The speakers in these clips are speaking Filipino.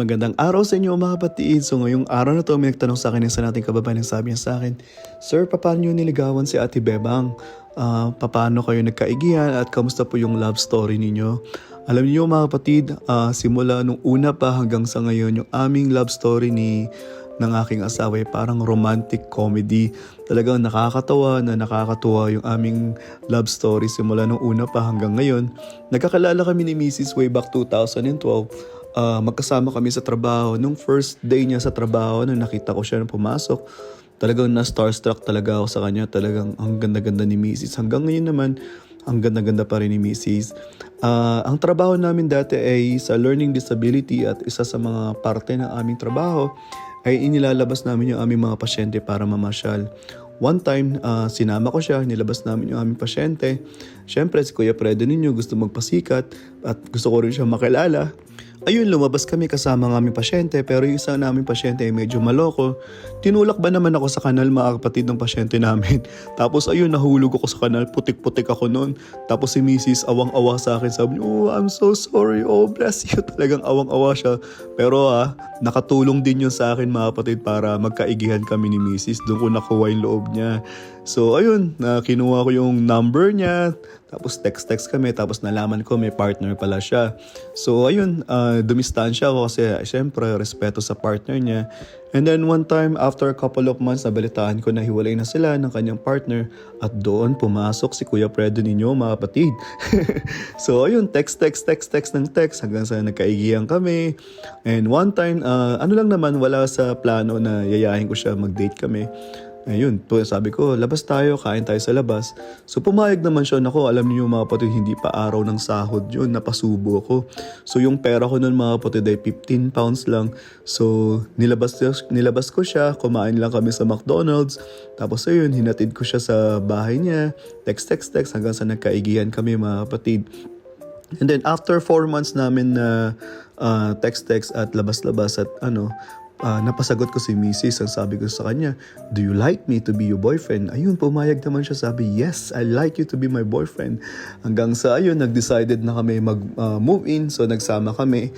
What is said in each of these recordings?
Magandang araw sa inyo mga kapatid. So ngayong araw na to may nagtanong sa akin sa nating kababayan, sabi niya sa akin, Sir, paano niyo niligawan si Ate Bebang? Paano kayo nagkaigihan at kamusta po yung love story ninyo? Alam niyo mga kapatid, simula nung una pa hanggang sa ngayon, yung aming love story ng aking asawa ay parang romantic comedy. Talagang nakakatawa na nakakatuwa yung aming love story simula nung una pa hanggang ngayon. Nagkakalala kami ni Mrs. way back 2012. Magkasama kami sa trabaho. Nung first day niya sa trabaho, nung nakita ko siya nung pumasok, talagang na-starstruck talaga ako sa kanya. Talagang ang ganda-ganda ni Mrs. Hanggang ngayon naman, ang ganda-ganda pa rin ni Mrs. Ang trabaho namin dati ay sa learning disability at isa sa mga parte ng aming trabaho ay inilalabas namin yung aming mga pasyente para mamasyal. One time, sinama ko siya, nilabas namin yung aming pasyente. Siyempre, si Kuya Fredo ninyo gusto magpasikat at gusto ko rin siya makilala. Ayun, lumabas kami kasama ng aming pasyente, pero yung isa naming pasyente ay medyo maloko. Tinulak ba naman ako sa kanal, mga kapatid ng pasyente namin. Tapos ayun, nahulog ako sa kanal, putik-putik ako noon. Tapos si Mrs. awang-awa sa akin, sabi niya, "Oh, I'm so sorry, oh bless you." Talagang awang-awa siya. Pero nakatulong din yun sa akin mga kapatid para magkaigihan kami ni Mrs. Doon ko nakuha yung loob niya. So ayun, kinuha ko yung number niya, tapos text kami, tapos nalaman ko may partner pala siya. So ayun, dumistansya ako kasi syempre respeto sa partner niya. And then one time, after a couple of months, nabalitaan ko na hiwalay na sila ng kanyang partner at doon pumasok si Kuya Fredo ninyo mga kapatid. So ayun, text ng text hanggang sa nagkaigihan kami. And one time, ano lang naman, wala sa plano na yayahin ko siya mag-date kami. Ayun, sabi ko, labas tayo, kain tayo sa labas. So pumayag naman siya. Nako, alam niyo mga kapatid, hindi pa araw ng sahod yun, napasubo ako. So yung pera ko nun mga kapatid ay 15 pounds lang. So nilabas ko siya, kumain lang kami sa McDonald's. Tapos ayun, hinatid ko siya sa bahay niya. Text hanggang sa nagkaigihan kami mga kapatid. And then after 4 months namin na text at labas-labas at napasagot ko si Mrs. Ang sabi ko sa kanya, "Do you like me to be your boyfriend?" Ayun, pumayag naman siya, sabi, "Yes, I like you to be my boyfriend." Hanggang sa ayun, nag-decided na kami mag-move in. So nagsama kami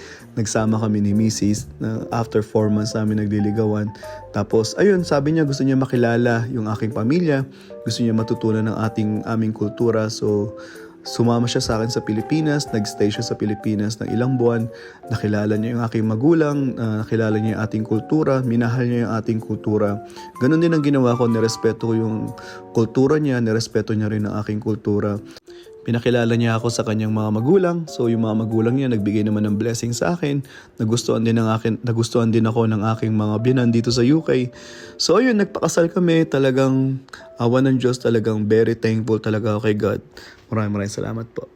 ni Mrs. After 4 months namin nagliligawan. Tapos ayun, sabi niya gusto niya makilala yung aking pamilya. Gusto niya matutunan ng aming kultura. So sumama siya sa akin sa Pilipinas, nag-stay siya sa Pilipinas ng ilang buwan, nakilala niya yung aking magulang, nakilala niya yung ating kultura, minahal niya yung ating kultura. Ganon din ang ginawa ko, nirespeto ko yung kultura niya, nirespeto niya rin ang aking kultura. Pinakilala niya ako sa kanyang mga magulang. So yung mga magulang niya nagbigay naman ng blessing sa akin. Nagustuhan din ako ng aking mga biyanan dito sa UK. So ayun, nagpakasal kami. Talagang awa ng Diyos, talagang very thankful talaga ako kay God. Maraming salamat po.